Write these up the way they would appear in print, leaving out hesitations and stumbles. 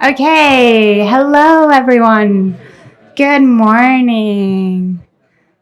Okay, hello everyone. Good morning.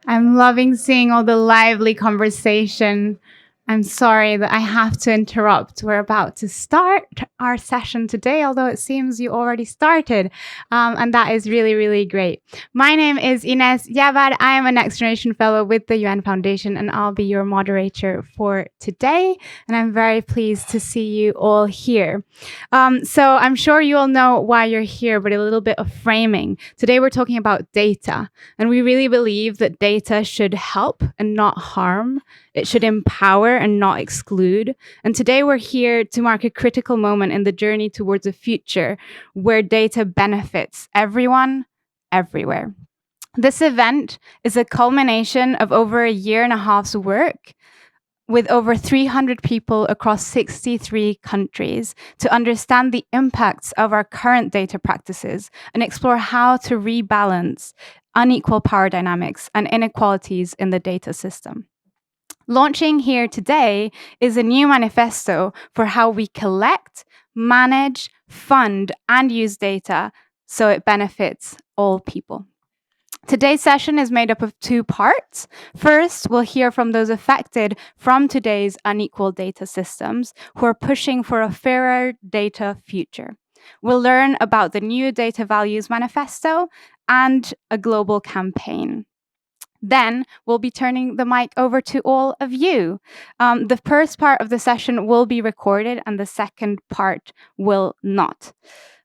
I'm loving seeing all the lively conversation. I'm sorry that I have to interrupt. We're about to start our session today, although it seems you already started. And that is really, really great. My name is Ines Yavad. I am a Next Generation Fellow with the UN Foundation, and I'll be your moderator for today. And I'm very pleased to see you all here. So I'm sure you all know why you're here, but a little bit of framing. Today we're talking about data. And we really believe that data should help and not harm. It should empower and not exclude. And today we're here to mark a critical moment in the journey towards a future where data benefits everyone, everywhere. This event is a culmination of over a year and a half's work with over 300 people across 63 countries to understand the impacts of our current data practices and explore how to rebalance unequal power dynamics and inequalities in the data system. Launching here today is a new manifesto for how we collect, manage, fund, and use data so it benefits all people. Today's session is made up of two parts. First, we'll hear from those affected from today's unequal data systems who are pushing for a fairer data future. We'll learn about the new Data Values Manifesto and a global campaign. Then we'll be turning the mic over to all of you. The first part of the session will be recorded and the second part will not.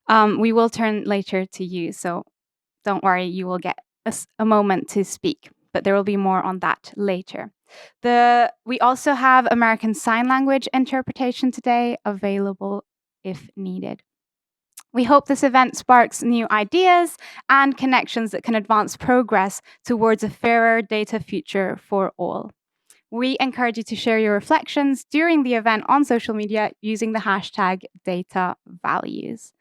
We will turn later to you, so don't worry, you will get a moment to speak, but there will be more on that later. We also have American Sign Language interpretation today available if needed. We hope this event sparks new ideas and connections that can advance progress towards a fairer data future for all. We encourage you to share your reflections during the event on social media using the hashtag #DataValues.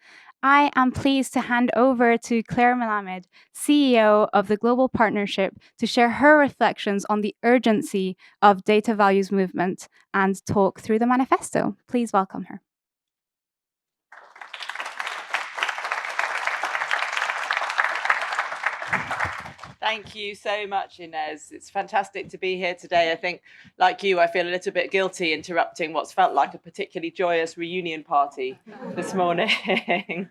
I am pleased to hand over to Claire Melamed, CEO of the Global Partnership, to share her reflections on the urgency of data values movement and talk through the manifesto. Please welcome her. Thank you so much, Inez. It's fantastic to be here today. I think, like you, I feel a little bit guilty interrupting what's felt like a particularly joyous reunion party this morning. It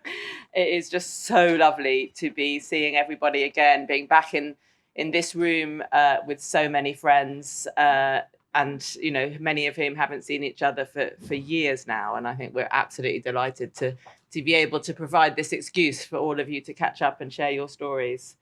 is just so lovely to be seeing everybody again, being back in this room with so many friends, and many of whom haven't seen each other for years now. And I think we're absolutely delighted to be able to provide this excuse for all of you to catch up and share your stories.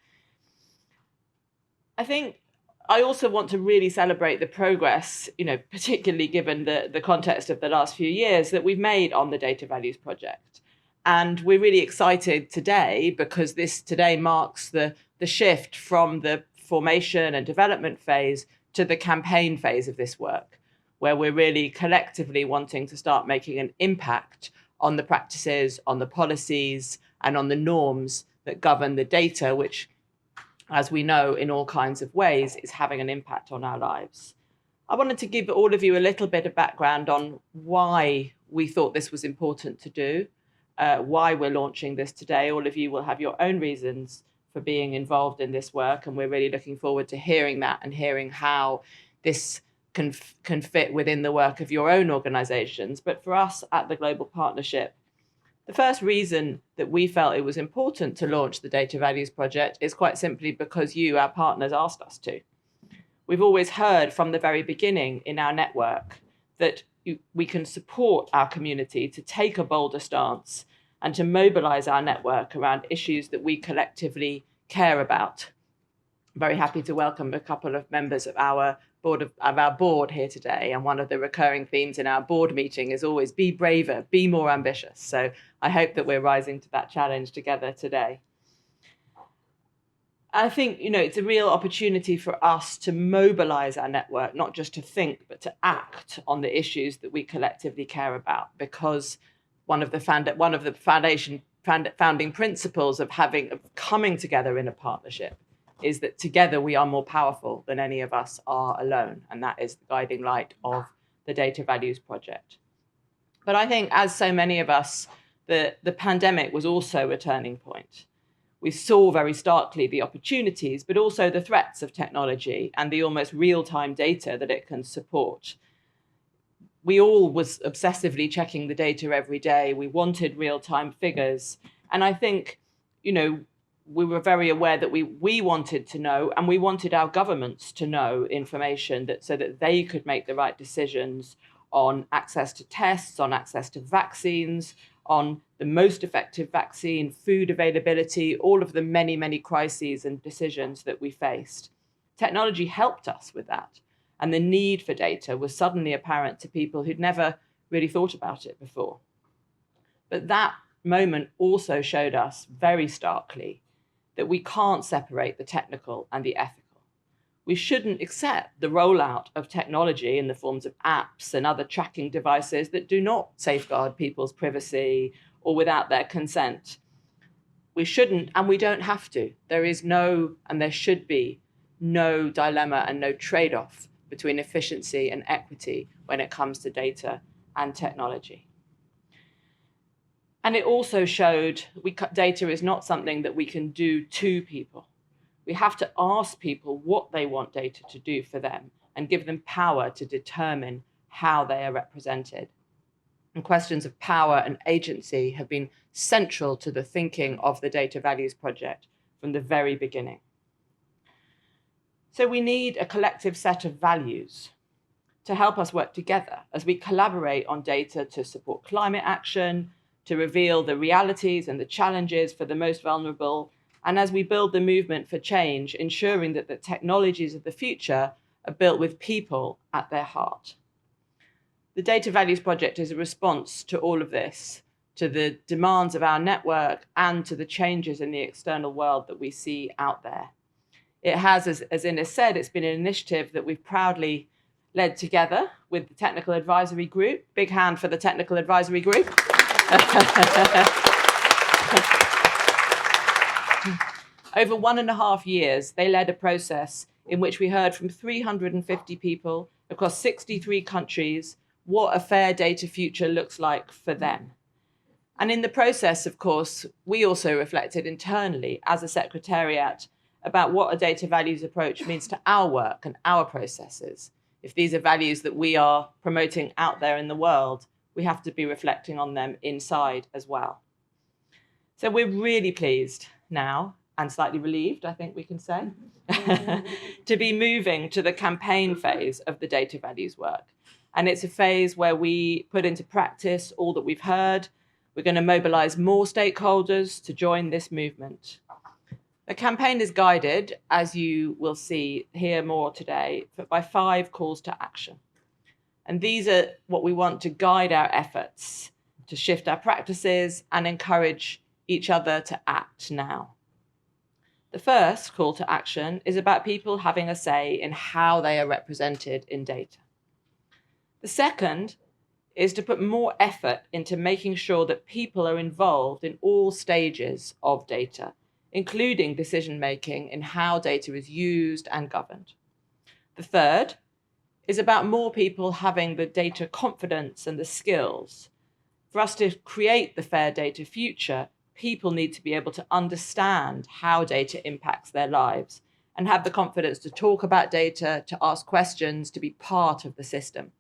I think I also want to really celebrate the progress, particularly given the context of the last few years that we've made on the Data Values Project. And we're really excited today because this today marks the shift from the formation and development phase to the campaign phase of this work, where we're really collectively wanting to start making an impact on the practices, on the policies, and on the norms that govern the data, which, as we know, in all kinds of ways, is having an impact on our lives. I wanted to give all of you a little bit of background on why we thought this was important to do, why we're launching this today. All of you will have your own reasons for being involved in this work, and we're really looking forward to hearing that and hearing how this can fit within the work of your own organizations. But for us at the Global Partnership, the first reason that we felt it was important to launch the Data Values Project is quite simply because you, our partners, asked us to. We've always heard from the very beginning in our network that we can support our community to take a bolder stance and to mobilize our network around issues that we collectively care about. I'm very happy to welcome a couple of members of our board here today, and one of the recurring themes in our board meeting is always be braver, be more ambitious. So I hope that we're rising to that challenge together today. I think, it's a real opportunity for us to mobilize our network, not just to think, but to act on the issues that we collectively care about, because one of the founding principles of coming together in a partnership is that together we are more powerful than any of us are alone. And that is the guiding light of the Data Values Project. But I think, as so many of us the pandemic was also a turning point. We saw very starkly the opportunities, but also the threats of technology and the almost real-time data that it can support. We all was obsessively checking the data every day. We wanted real-time figures. And I think, we were very aware that we wanted to know, and we wanted our governments to know information so that they could make the right decisions on access to tests, on access to vaccines, on the most effective vaccine, food availability, all of the many, many crises and decisions that we faced. Technology helped us with that. And the need for data was suddenly apparent to people who'd never really thought about it before. But that moment also showed us very starkly that we can't separate the technical and the ethical. We shouldn't accept the rollout of technology in the forms of apps and other tracking devices that do not safeguard people's privacy or without their consent. We shouldn't, and we don't have to. There is no, and there should be, no dilemma and no trade-off between efficiency and equity when it comes to data and technology. And it also showed data is not something that we can do to people. We have to ask people what they want data to do for them and give them power to determine how they are represented. And questions of power and agency have been central to the thinking of the Data Values Project from the very beginning. So we need a collective set of values to help us work together as we collaborate on data to support climate action, to reveal the realities and the challenges for the most vulnerable, and as we build the movement for change, ensuring that the technologies of the future are built with people at their heart. The Data Values Project is a response to all of this, to the demands of our network and to the changes in the external world that we see out there. It has, as Ines said, it's been an initiative that we've proudly led together with the Technical Advisory Group. Big hand for the Technical Advisory Group. Over 1.5 years, they led a process in which we heard from 350 people across 63 countries what a fair data future looks like for them. And in the process, of course, we also reflected internally as a secretariat about what a data values approach means to our work and our processes. If these are values that we are promoting out there in the world, we have to be reflecting on them inside as well. So we're really pleased now, and slightly relieved, I think we can say, to be moving to the campaign phase of the data values work. And it's a phase where we put into practice all that we've heard. We're going to mobilize more stakeholders to join this movement. The campaign is guided, as you will hear more today, by 5 calls to action. And these are what we want to guide our efforts to shift our practices and encourage each other to act now. The first call to action is about people having a say in how they are represented in data. The second is to put more effort into making sure that people are involved in all stages of data, including decision-making in how data is used and governed. The third is about more people having the data confidence and the skills. For us to create the fair data future, people need to be able to understand how data impacts their lives and have the confidence to talk about data, to ask questions, to be part of the system.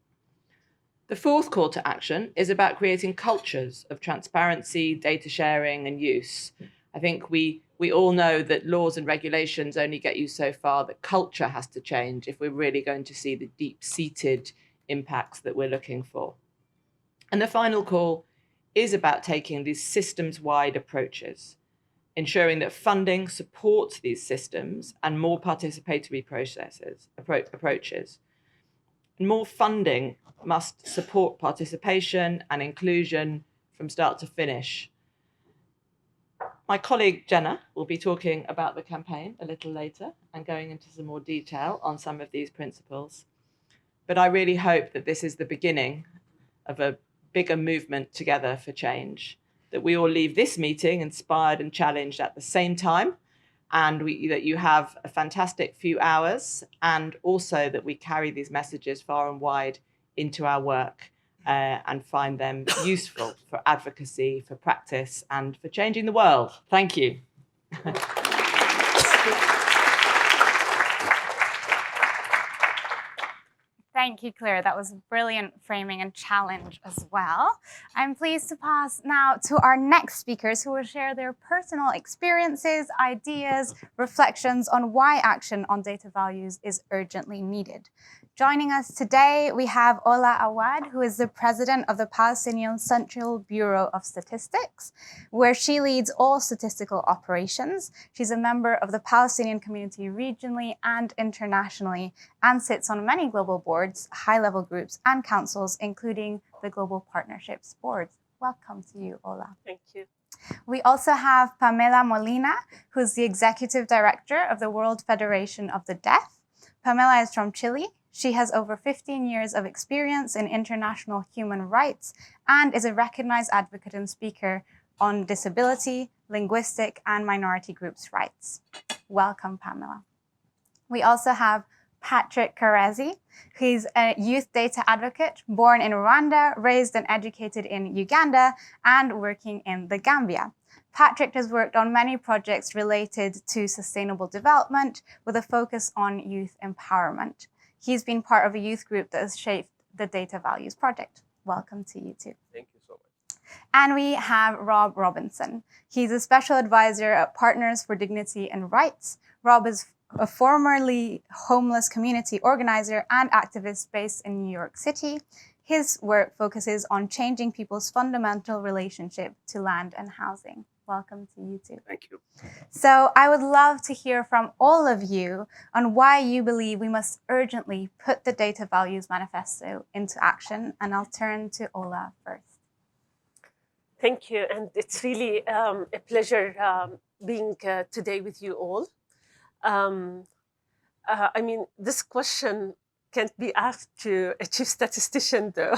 The fourth call to action is about creating cultures of transparency, data sharing, and use. I think we all know that laws and regulations only get you so far, that culture has to change if we're really going to see the deep-seated impacts that we're looking for. And the final call is about taking these systems-wide approaches, ensuring that funding supports these systems and more participatory approaches. And more funding must support participation and inclusion from start to finish. My colleague Jenna will be talking about the campaign a little later and going into some more detail on some of these principles. But I really hope that this is the beginning of a bigger movement together for change, that we all leave this meeting inspired and challenged at the same time, and that you have a fantastic few hours, and also that we carry these messages far and wide into our work and find them useful for advocacy, for practice, and for changing the world. Thank you. Thank you, Claire. That was brilliant framing and challenge as well. I'm pleased to pass now to our next speakers who will share their personal experiences, ideas, reflections on why action on data values is urgently needed. Joining us today, we have Ola Awad, who is the president of the Palestinian Central Bureau of Statistics, where she leads all statistical operations. She's a member of the Palestinian community regionally and internationally, and sits on many global boards, high-level groups, and councils, including the Global Partnerships Board. Welcome to you, Ola. Thank you. We also have Pamela Molina, who's the executive director of the World Federation of the Deaf. Pamela is from Chile. She has over 15 years of experience in international human rights and is a recognized advocate and speaker on disability, linguistic, and minority groups' rights. Welcome, Pamela. We also have Patrick Karezi. He's a youth data advocate, born in Rwanda, raised and educated in Uganda, and working in the Gambia. Patrick has worked on many projects related to sustainable development with a focus on youth empowerment. He's been part of a youth group that has shaped the Data Values Project. Welcome to you too. Thank you so much. And we have Rob Robinson. He's a special advisor at Partners for Dignity and Rights. Rob is a formerly homeless community organizer and activist based in New York City. His work focuses on changing people's fundamental relationship to land and housing. Welcome to you too. Thank you. So I would love to hear from all of you on why you believe we must urgently put the Data Values Manifesto into action. And I'll turn to Ola first. Thank you. And it's really a pleasure being today with you all. I mean, this question can't be asked to a chief statistician, though.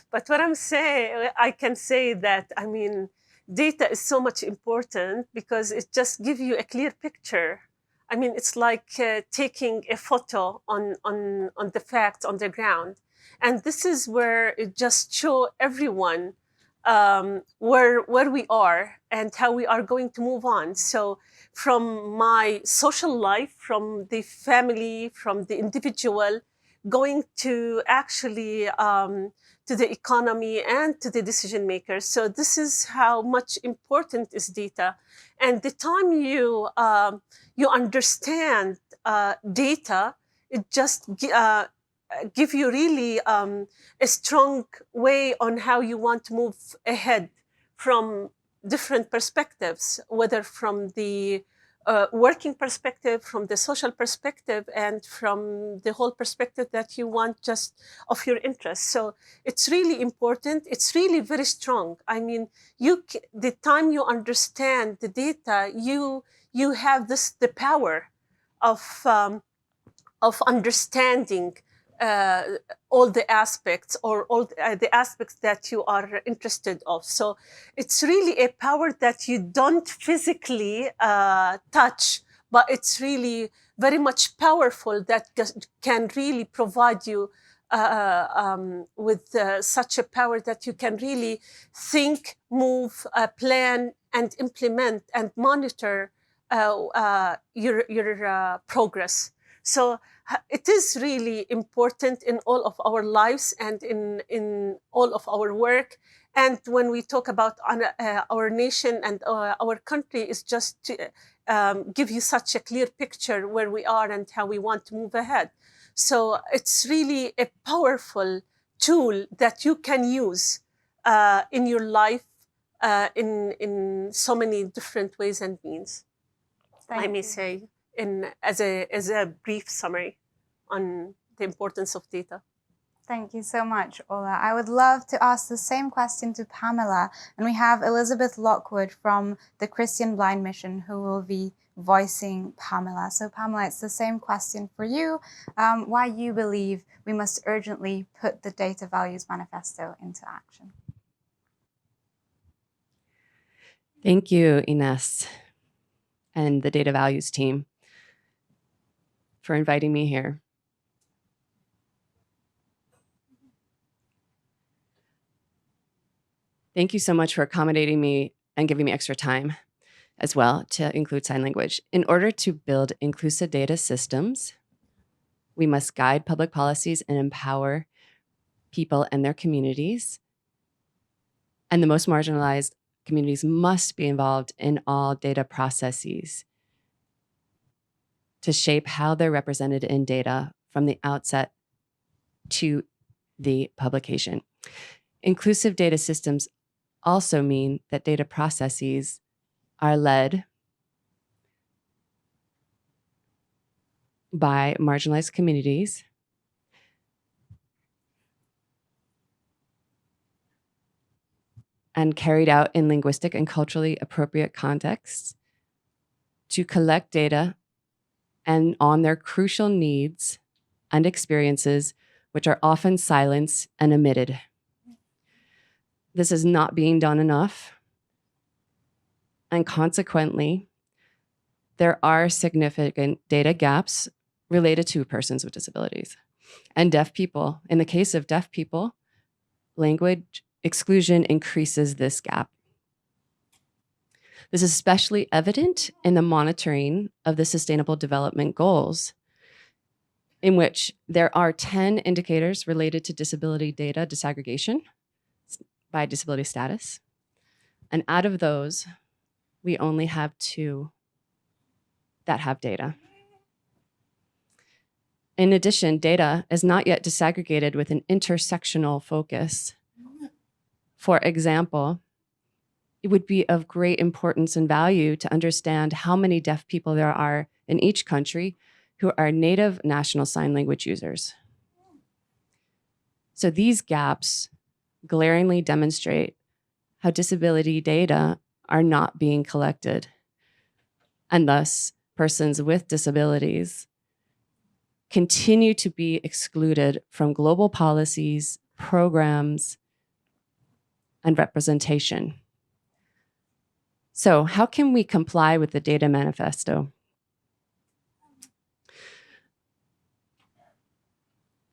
But what I can say that, I mean, data is so much important because it just gives you a clear picture. I mean, it's like taking a photo on the facts on the ground. And this is where it just shows everyone where we are and how we are going to move on. So from my social life, from the family, from the individual, going to actually to the economy and to the decision makers. So this is how much important is data. And the time you understand data, it just give you really a strong way on how you want to move ahead from different perspectives, whether from the working perspective, from the social perspective, and from the whole perspective that you want just of your interest. So it's really important. It's really very strong. I mean, the time you understand the data, you have the power of understanding all the aspects or all the aspects that you are interested of. So it's really a power that you don't physically touch, but it's really very much powerful that can really provide you with such a power that you can really think, move, plan, and implement and monitor your progress. So it is really important in all of our lives and in all of our work. And when we talk about our nation and our country, is just to give you such a clear picture where we are and how we want to move ahead. So it's really a powerful tool that you can use in your life in so many different ways and means. I may say, as a brief summary on the importance of data. Thank you so much, Ola. I would love to ask the same question to Pamela. And we have Elizabeth Lockwood from the Christian Blind Mission who will be voicing Pamela. So Pamela, it's the same question for you. Why you believe we must urgently put the Data Values Manifesto into action. Thank you, Ines, and the Data Values team for inviting me here. Thank you so much for accommodating me and giving me extra time as well to include sign language. In order to build inclusive data systems, we must guide public policies and empower people and their communities. And the most marginalized communities must be involved in all data processes to shape how they're represented in data from the outset to the publication. Inclusive data systems also mean that data processes are led by marginalized communities and carried out in linguistic and culturally appropriate contexts to collect data and on their crucial needs and experiences, which are often silenced and omitted. This is not being done enough. And consequently, there are significant data gaps related to persons with disabilities and deaf people. In the case of deaf people, language exclusion increases this gap. This is especially evident in the monitoring of the Sustainable Development Goals, in which there are 10 indicators related to disability data disaggregation by disability status. And out of those, we only have 2 that have data. In addition, data is not yet disaggregated with an intersectional focus. For example, it would be of great importance and value to understand how many deaf people there are in each country who are native national sign language users. So these gaps glaringly demonstrate how disability data are not being collected, and thus persons with disabilities continue to be excluded from global policies, programs, and representation. So how can we comply with the data manifesto?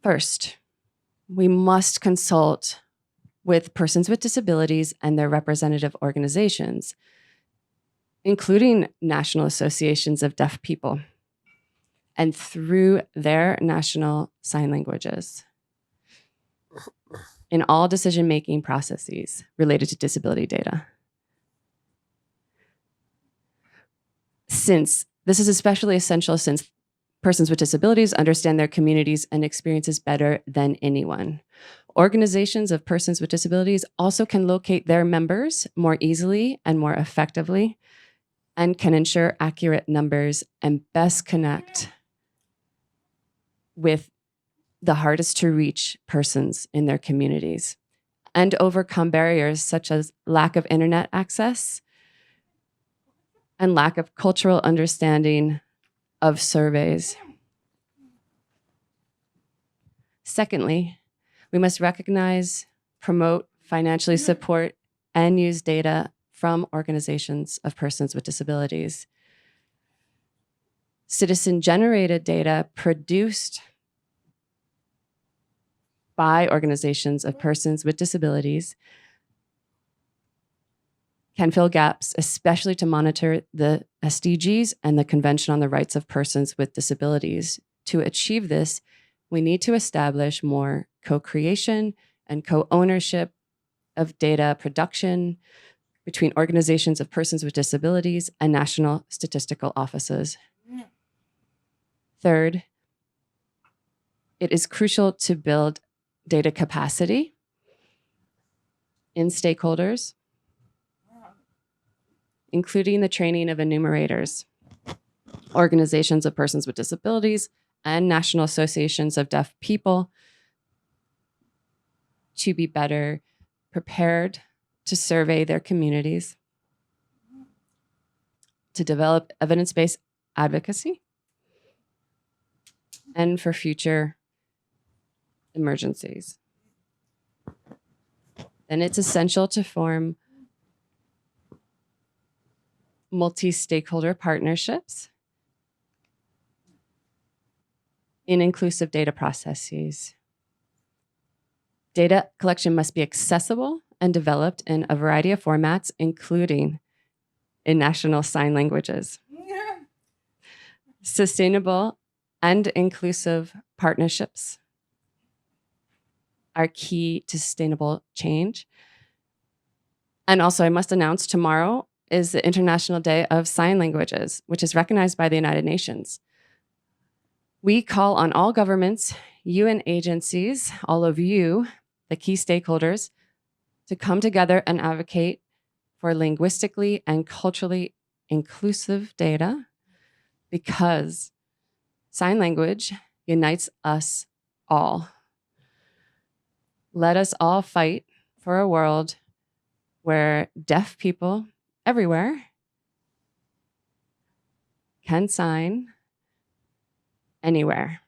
First, we must consult with persons with disabilities and their representative organizations, including national associations of deaf people, and through their national sign languages in all decision-making processes related to disability data. Since this is especially essential since persons with disabilities understand their communities and experiences better than anyone. Organizations of persons with disabilities also can locate their members more easily and more effectively and can ensure accurate numbers and best connect with the hardest to reach persons in their communities and overcome barriers such as lack of internet access and lack of cultural understanding of surveys. Secondly, we must recognize, promote, financially support, and use data from organizations of persons with disabilities. Citizen-generated data produced by organizations of persons with disabilities can fill gaps, especially to monitor the SDGs and the Convention on the Rights of Persons with Disabilities. To achieve this, we need to establish more co-creation and co-ownership of data production between organizations of persons with disabilities and national statistical offices. Third, it is crucial to build data capacity in stakeholders, including the training of enumerators, organizations of persons with disabilities, and national associations of deaf people to be better prepared to survey their communities, to develop evidence-based advocacy, and for future emergencies. Then it's essential to form multi-stakeholder partnerships in inclusive data processes. Data collection must be accessible and developed in a variety of formats, including in national sign languages. Sustainable and inclusive partnerships are key to sustainable change. And also, I must announce tomorrow is the International Day of Sign Languages, which is recognized by the United Nations. We call on all governments, UN agencies, all of you, the key stakeholders, to come together and advocate for linguistically and culturally inclusive data, because sign language unites us all. Let us all fight for a world where deaf people everywhere can sign anywhere.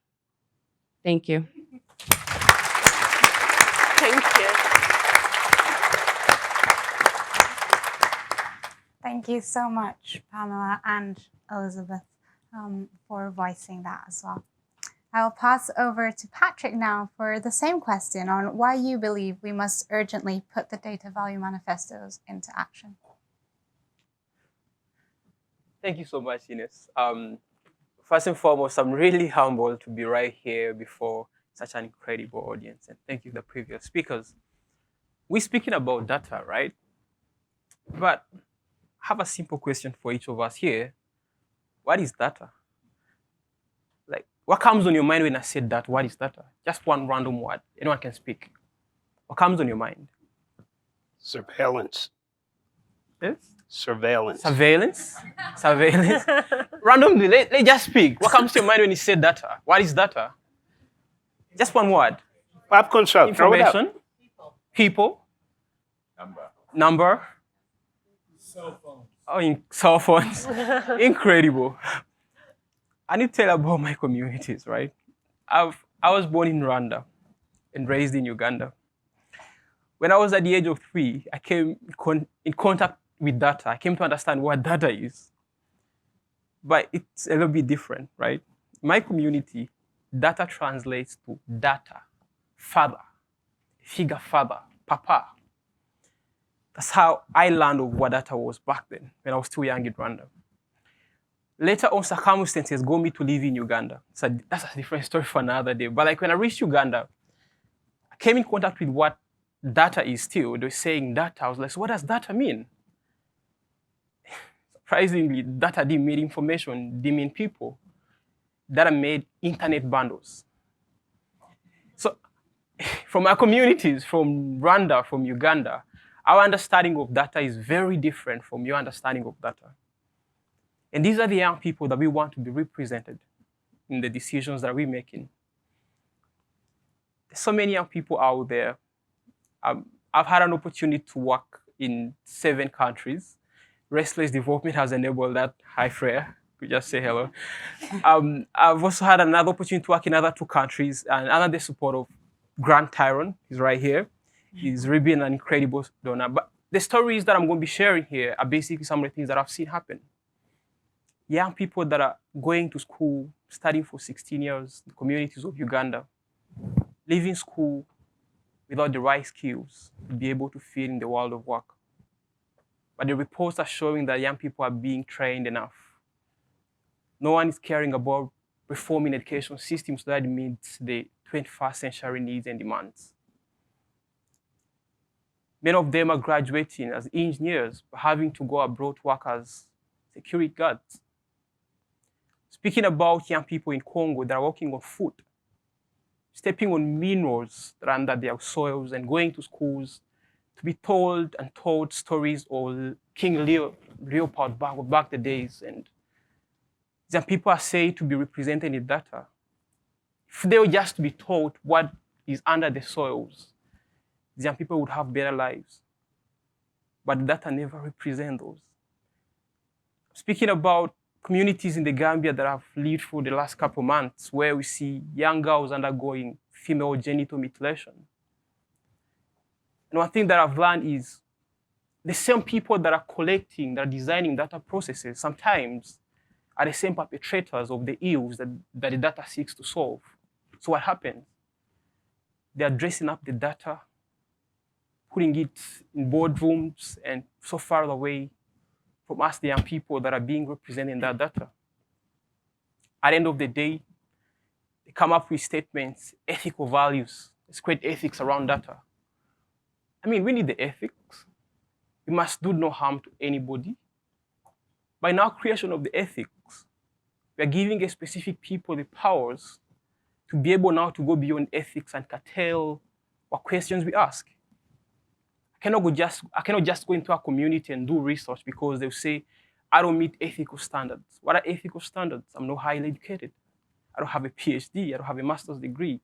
Thank you. Thank you. Thank you so much, Pamela and Elizabeth, for voicing that as well. I'll pass over to Patrick now for the same question on why you believe we must urgently put the data value manifestos into action. Thank you so much, Ines. First and foremost, I'm really humbled to be right here before such an incredible audience. And thank you to the previous speakers. We're speaking about data, right? But I have a simple question for each of us here. What is data? Like, what comes on your mind when I said that? What is data? Just one random word. Anyone can speak. What comes on your mind? Surveillance. Yes? Surveillance. Surveillance? Surveillance? Randomly, let's just speak. What comes to your mind when you say data? What is data? Just one word. Popcorn shop. Throw it out. Information. People. Number. Cell phones. Oh, cell phones. Incredible. I need to tell about my communities, right? I was born in Rwanda and raised in Uganda. When I was at the age of 3, I came in contact with data. I came to understand what data is. But it's a little bit different, right? My community, data translates to data, father, figure father, papa. That's how I learned of what data was back then, when I was too young in Rwanda. Later on, circumstances got me to live in Uganda. So that's a different story for another day. But like when I reached Uganda, I came in contact with what data is still. They were saying data. I was like, so what does data mean? Surprisingly, data didn't mean information, didn't mean people. Data made internet bundles. So from our communities, from Rwanda, from Uganda, our understanding of data is very different from your understanding of data. And these are the young people that we want to be represented in the decisions that we're making. There's so many young people out there. I've had an opportunity to work in 7 countries. Restless Development has enabled that. Hi, Freya. We just say hello. I've also had another opportunity to work in other 2 countries, and under the support of Grant Tyrone. He's right here. He's really been an incredible donor. But the stories that I'm going to be sharing here are basically some of the things that I've seen happen. Young people that are going to school, studying for 16 years, the communities of Uganda, leaving school without the right skills to be able to fit in the world of work. But the reports are showing that young people are being trained enough. No one is caring about reforming education systems so that it meets the 21st century needs and demands. Many of them are graduating as engineers, but having to go abroad to work as security guards. Speaking about young people in Congo that are working on food, stepping on minerals that are under their soils and going to schools to be told and told stories of King Leopold back the days. And some people are said to be represented in data. If they were just to be taught what is under the soils, some people would have better lives. But data never represents those. Speaking about communities in the Gambia that have lived for the last couple of months, where we see young girls undergoing female genital mutilation. And one thing that I've learned is the same people that are collecting, that are designing data processes, sometimes are the same perpetrators of the ills that the data seeks to solve. So what happens? They are dressing up the data putting it in boardrooms and so far away from us, the young people that are being represented in that data. At the end of the day, they come up with statements, ethical values. Let's create ethics around data. I mean, we need the ethics. We must do no harm to anybody. By now creation of the ethics, we are giving a specific people the powers to be able now to go beyond ethics and curtail what questions we ask. I cannot just go into a community and do research because they'll say, I don't meet ethical standards. What are ethical standards? I'm not highly educated. I don't have a PhD. I don't have a master's degree.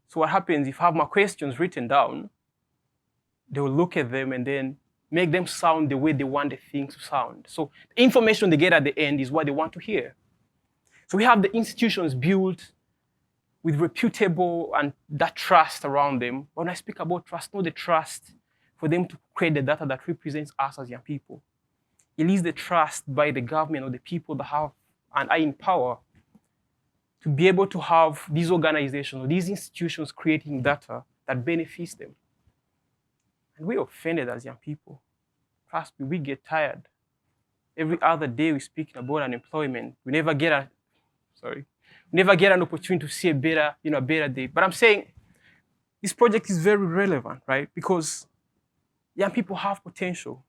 So what happens if I have my questions written down, they will look at them and then make them sound the way they want the things to sound. So the information they get at the end is what they want to hear. So we have the institutions built with reputable and that trust around them. When I speak about trust, not the trust for them to create the data that represents us as young people. It is the trust by the government or the people that have and are in power to be able to have these organizations or these institutions creating data that benefits them. And we're offended as young people. Trust me, we get tired. Every other day we're speaking about unemployment. We never get an opportunity to see a better day. But I'm saying this project is very relevant, right? Because young people have potential.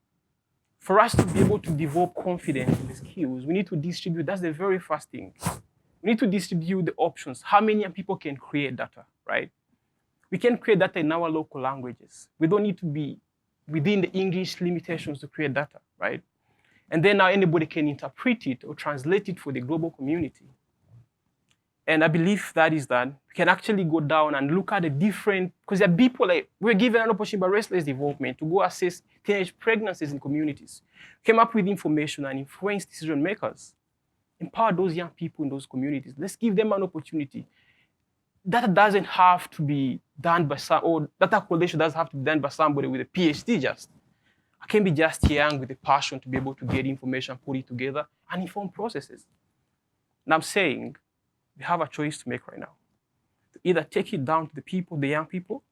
For us to be able to develop confidence in the skills, we need to distribute. That's the very first thing. We need to distribute the options. How many young people can create data, right? We can create data in our local languages. We don't need to be within the English limitations to create data, right? And then now anybody can interpret it or translate it for the global community. And I believe that is that we can actually go down and look at the different, because there are people like, we're given an opportunity by restless development to go assess teenage pregnancies in communities, came up with information and influence decision makers, empower those young people in those communities. Let's give them an opportunity. That doesn't have to be done by some, or data collection doesn't have to be done by somebody with a PhD just. I can be just young with a passion to be able to get information, put it together, and inform processes. And I'm saying, we have a choice to make right now. To either take it down to the people, the young people,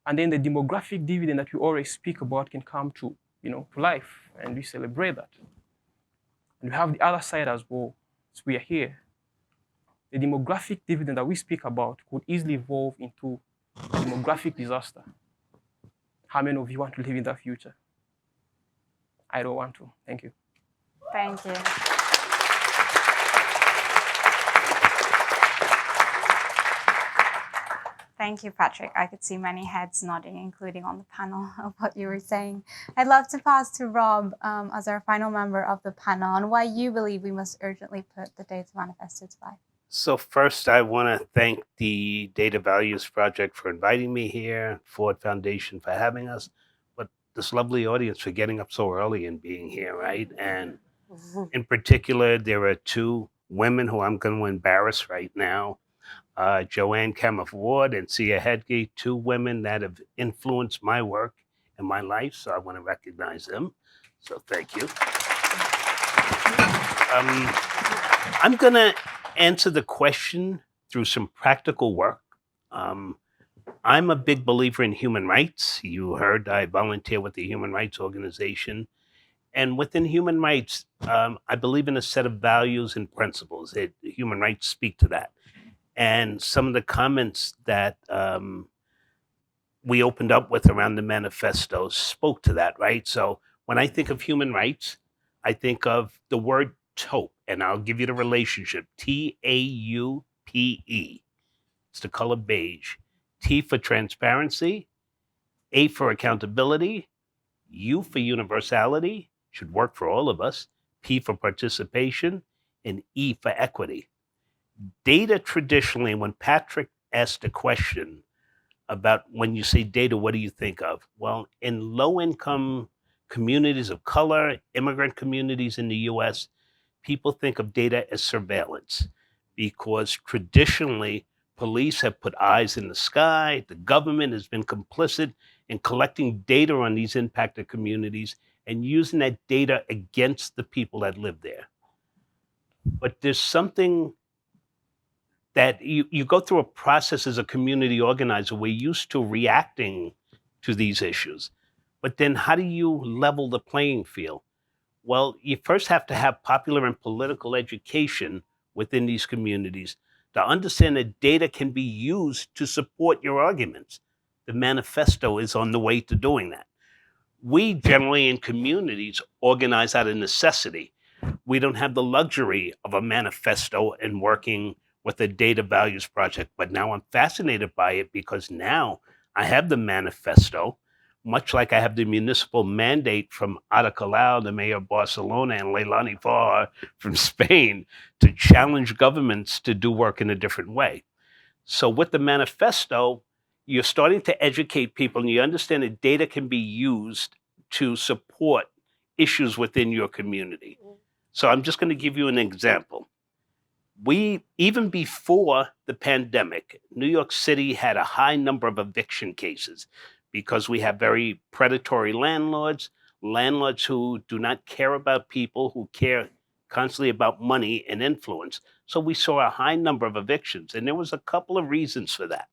and then the demographic dividend that we always speak about can come to life, and we celebrate that. And we have the other side as well. So we are here. The demographic dividend that we speak about could easily evolve into a demographic disaster. How many of you want to live in that future? I don't want to. Thank you. Thank you. Thank you, Patrick. I could see many heads nodding, including on the panel, of what you were saying. I'd love to pass to Rob as our final member of the panel on why you believe we must urgently put the Data Manifesto to life. So first, I want to thank the Data Values Project for inviting me here, Ford Foundation for having us, but this lovely audience for getting up so early and being here, right? And in particular, there are two women who I'm going to embarrass right now, Joanne Kemeth Ward and Sia Hedge, two women that have influenced my work and my life, so I want to recognize them. So thank you. I'm going to answer the question through some practical work. I'm a big believer in human rights. You heard I volunteer with the Human Rights Organization. And within human rights, I believe in a set of values and principles. Human rights speak to that. And some of the comments that we opened up with around the manifesto spoke to that, right? So when I think of human rights, I think of the word taupe, and I'll give you the relationship, Taupe. It's the color beige. T for transparency, A for accountability, U for universality, should work for all of us, P for participation, and E for equity. Data traditionally, when Patrick asked a question about when you say data, what do you think of? Well, in low-income communities of color, immigrant communities in the US, people think of data as surveillance because traditionally police have put eyes in the sky. The government has been complicit in collecting data on these impacted communities and using that data against the people that live there. But there's something that you go through a process as a community organizer. We're used to reacting to these issues. But then how do you level the playing field? Well, you first have to have popular and political education within these communities to understand that data can be used to support your arguments. The manifesto is on the way to doing that. We generally in communities organize out of necessity. We don't have the luxury of a manifesto and working with a data values project. But now I'm fascinated by it because now I have the manifesto, much like I have the municipal mandate from Ada Colau, the mayor of Barcelona, and Leilani Farr from Spain, to challenge governments to do work in a different way. So with the manifesto, you're starting to educate people and you understand that data can be used to support issues within your community. So I'm just going to give you an example. Even before the pandemic, New York City had a high number of eviction cases because we have very predatory landlords who do not care about people, who care constantly about money and influence. So we saw a high number of evictions, and there was a couple of reasons for that.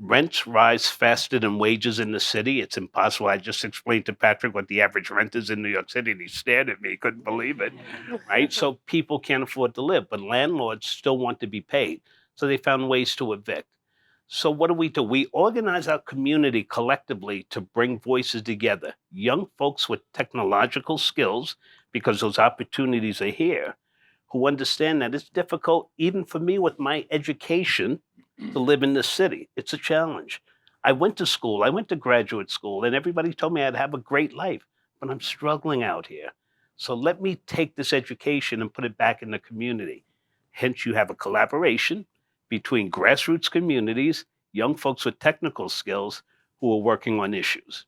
Rents rise faster than wages in the city. It's impossible. I just explained to Patrick what the average rent is in New York City, and he stared at me. He couldn't believe it, right? So people can't afford to live, but landlords still want to be paid. So they found ways to evict. So what do? We organize our community collectively to bring voices together. Young folks with technological skills, because those opportunities are here, who understand that it's difficult, even for me with my education, to live in this city. It's a challenge. I went to school, I went to graduate school, and everybody told me I'd have a great life, but I'm struggling out here. So let me take this education and put it back in the community. Hence, you have a collaboration between grassroots communities, young folks with technical skills who are working on issues.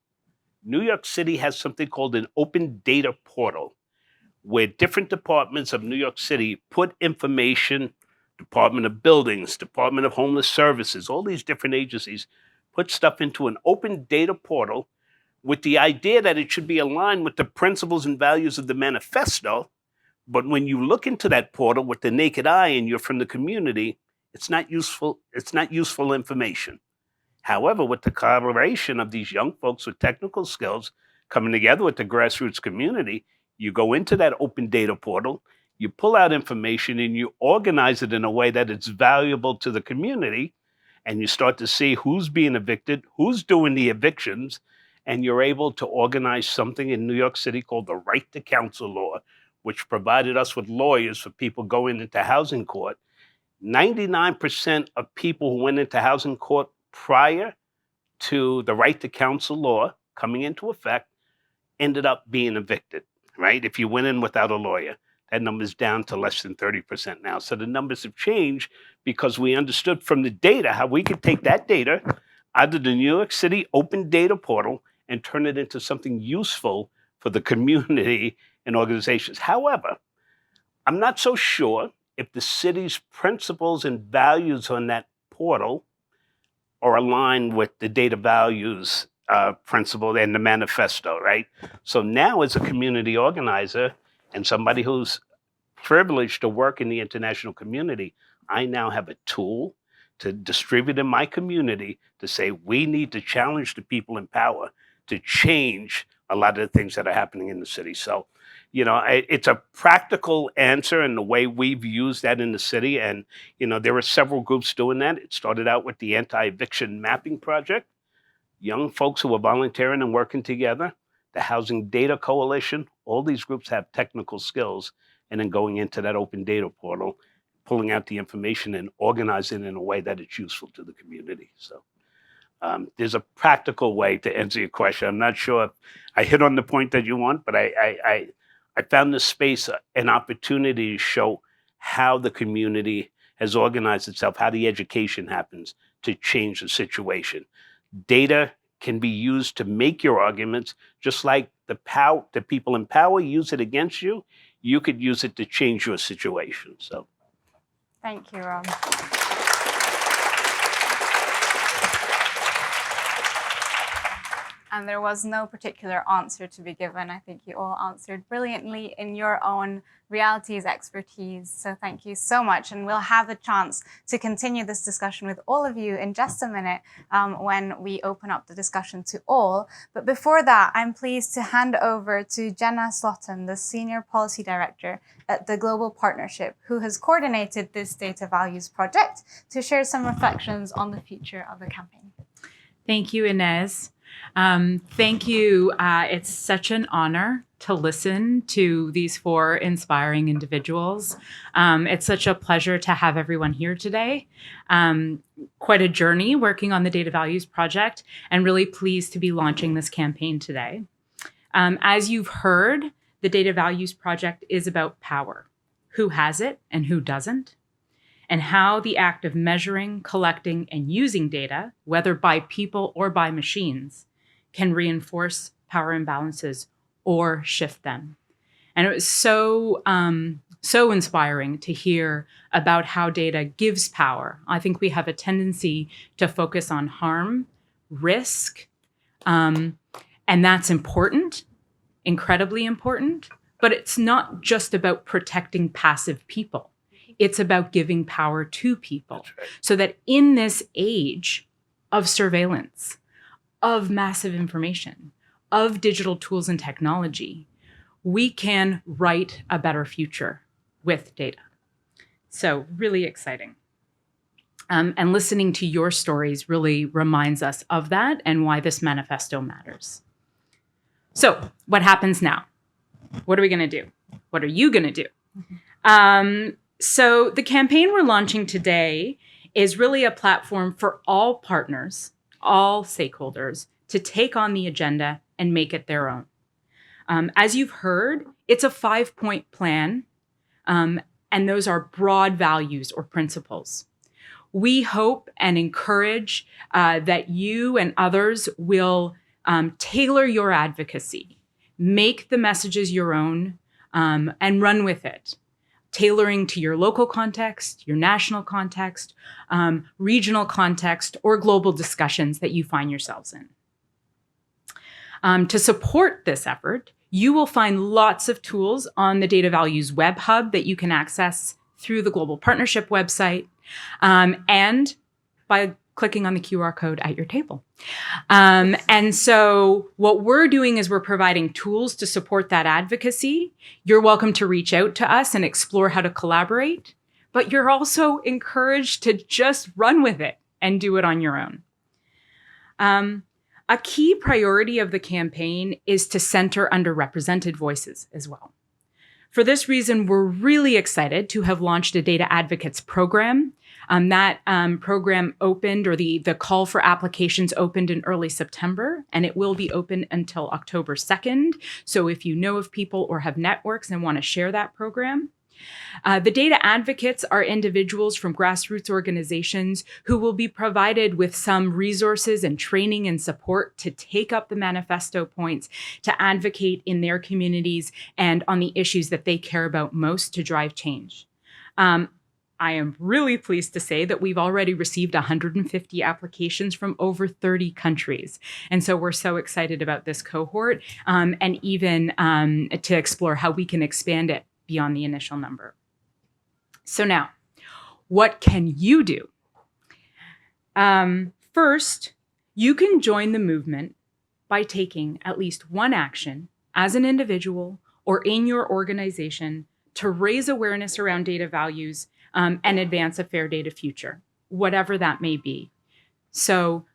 New York City has something called an open data portal, where different departments of New York City put information, Department of Buildings, Department of Homeless Services, all these different agencies put stuff into an open data portal with the idea that it should be aligned with the principles and values of the manifesto. But when you look into that portal with the naked eye and you're from the community, it's not useful information. However, with the collaboration of these young folks with technical skills coming together with the grassroots community, you go into that open data portal, you pull out information and you organize it in a way that it's valuable to the community, and you start to see who's being evicted, who's doing the evictions, and you're able to organize something in New York City called the Right to Counsel law, which provided us with lawyers for people going into housing court. 99% of people who went into housing court prior to the Right to Counsel law coming into effect ended up being evicted, right? If you went in without a lawyer, that number's down to less than 30% now. So the numbers have changed because we understood from the data how we could take that data out of the New York City open data portal and turn it into something useful for the community and organizations. However, I'm not so sure if the city's principles and values on that portal are aligned with the data values principle and the manifesto, right? So now as a community organizer and somebody who's privileged to work in the international community, I now have a tool to distribute in my community to say we need to challenge the people in power to change a lot of the things that are happening in the city. So, it's a practical answer in the way we've used that in the city. And, there are several groups doing that. It started out with the Anti-Eviction Mapping Project, young folks who are volunteering and working together, the Housing Data Coalition. All these groups have technical skills, and then going into that open data portal, pulling out the information and organizing it in a way that it's useful to the community. So there's a practical way to answer your question. I'm not sure if I hit on the point that you want, but I found this space an opportunity to show how the community has organized itself, how the education happens to change the situation. Data can be used to make your arguments, just like the people in power use it against you. You could use it to change your situation. So, Thank you, Rob. And there was no particular answer to be given. I think you all answered brilliantly in your own realities, expertise. So thank you so much. And we'll have the chance to continue this discussion with all of you in just a minute when we open up the discussion to all. But before that, I'm pleased to hand over to Jenna Slotton, the Senior Policy Director at the Global Partnership, who has coordinated this data values project, to share some reflections on the future of the campaign. Thank you, Inez. Thank you. It's such an honor to listen to these four inspiring individuals. It's such a pleasure to have everyone here today. Quite a journey working on the Data Values Project, and really pleased to be launching this campaign today. As you've heard, the Data Values Project is about power, who has it and who doesn't, and how the act of measuring, collecting, and using data, whether by people or by machines, can reinforce power imbalances or shift them. And it was so inspiring to hear about how data gives power. I think we have a tendency to focus on harm, risk, and that's important, incredibly important, but it's not just about protecting passive people. It's about giving power to people so that in this age of surveillance, of massive information, of digital tools and technology, we can write a better future with data. So really exciting. And listening to your stories really reminds us of that and why this manifesto matters. So what happens now? What are we going to do? What are you going to do? So the campaign we're launching today is really a platform for all partners, all stakeholders, to take on the agenda and make it their own. As you've heard, it's a 5-point plan, and those are broad values or principles. We hope and encourage that you and others will tailor your advocacy, make the messages your own, and run with it, tailoring to your local context, your national context, regional context, or global discussions that you find yourselves in. To support this effort, you will find lots of tools on the Data Values Web Hub that you can access through the Global Partnership website and by clicking on the QR code at your table. And so what we're doing is we're providing tools to support that advocacy. You're welcome to reach out to us and explore how to collaborate, but you're also encouraged to just run with it and do it on your own. A key priority of the campaign is to center underrepresented voices as well. For this reason, we're really excited to have launched a Data Advocates program. That program opened, or the call for applications opened in early September, and it will be open until October 2nd. So if you know of people or have networks and want to share that program. The data advocates are individuals from grassroots organizations who will be provided with some resources and training and support to take up the manifesto points, to advocate in their communities and on the issues that they care about most to drive change. I am really pleased to say that we've already received 150 applications from over 30 countries. And so we're so excited about this cohort and even to explore how we can expand it beyond the initial number. So now, what can you do? First, you can join the movement by taking at least one action as an individual or in your organization to raise awareness around data values and advance a fair data future, whatever that may be. So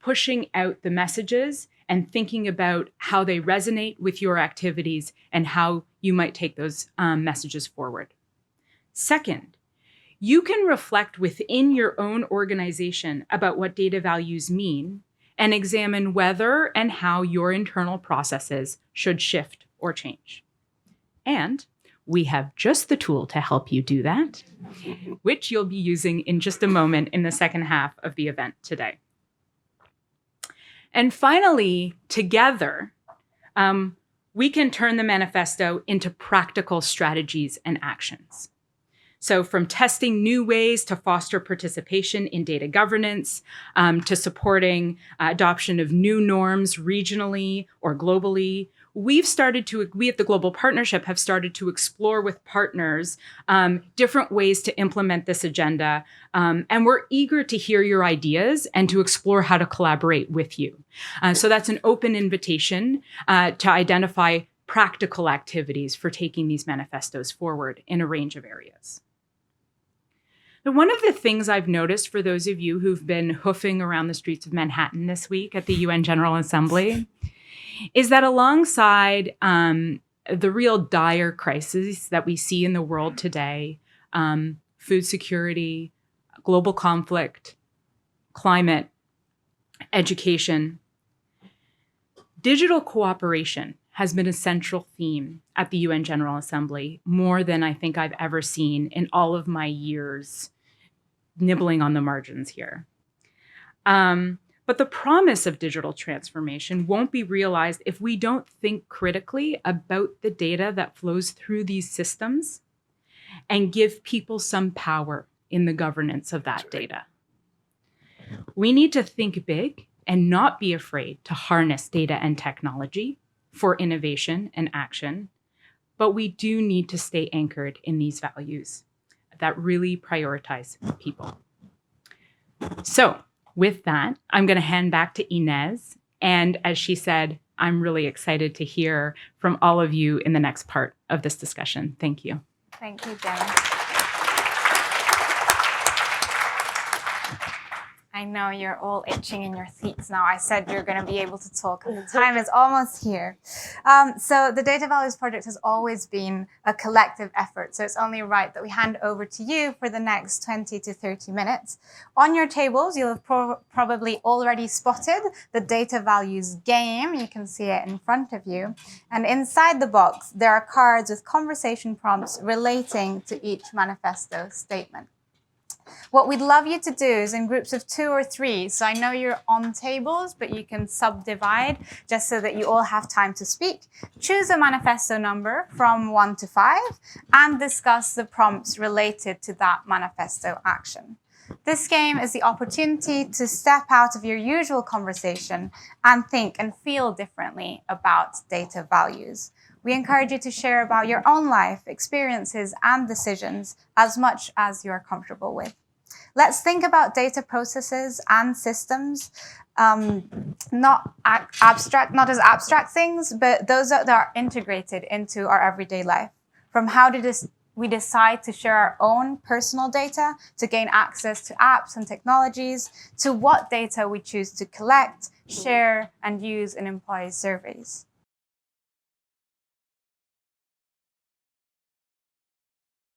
pushing out the messages and thinking about how they resonate with your activities and how you might take those messages forward. Second, you can reflect within your own organization about what data values mean and examine whether and how your internal processes should shift or change. And we have just the tool to help you do that, which you'll be using in just a moment in the second half of the event today. And finally, together, we can turn the manifesto into practical strategies and actions. So from testing new ways to foster participation in data governance, to supporting adoption of new norms regionally or globally, we at the Global Partnership have started to explore with partners different ways to implement this agenda. And we're eager to hear your ideas and to explore how to collaborate with you. So that's an open invitation to identify practical activities for taking these manifestos forward in a range of areas. Now, one of the things I've noticed for those of you who've been hoofing around the streets of Manhattan this week at the UN General Assembly is that alongside the real dire crises that we see in the world today, food security, global conflict, climate, education, digital cooperation has been a central theme at the UN General Assembly, more than I think I've ever seen in all of my years nibbling on the margins here. But the promise of digital transformation won't be realized if we don't think critically about the data that flows through these systems and give people some power in the governance of that data. We need to think big and not be afraid to harness data and technology for innovation and action, but we do need to stay anchored in these values that really prioritize people. So with that, I'm going to hand back to Inez. And as she said, I'm really excited to hear from all of you in the next part of this discussion. Thank you. Thank you, Jenny. I know you're all itching in your seats now. I said you're going to be able to talk, and the time is almost here. So the Data Values Project has always been a collective effort, so it's only right that we hand over to you for the next 20 to 30 minutes. On your tables, you'll have probably already spotted the Data Values game. You can see it in front of you. And inside the box, there are cards with conversation prompts relating to each manifesto statement. What we'd love you to do is in groups of 2 or 3, so I know you're on tables, but you can subdivide just so that you all have time to speak. Choose a manifesto number from 1 to 5 and discuss the prompts related to that manifesto action. This game is the opportunity to step out of your usual conversation and think and feel differently about data values. We encourage you to share about your own life, experiences, and decisions as much as you're comfortable with. Let's think about data processes and systems, not as abstract things, but those that are integrated into our everyday life. From how we decide to share our own personal data to gain access to apps and technologies, to what data we choose to collect, share, and use in employee surveys.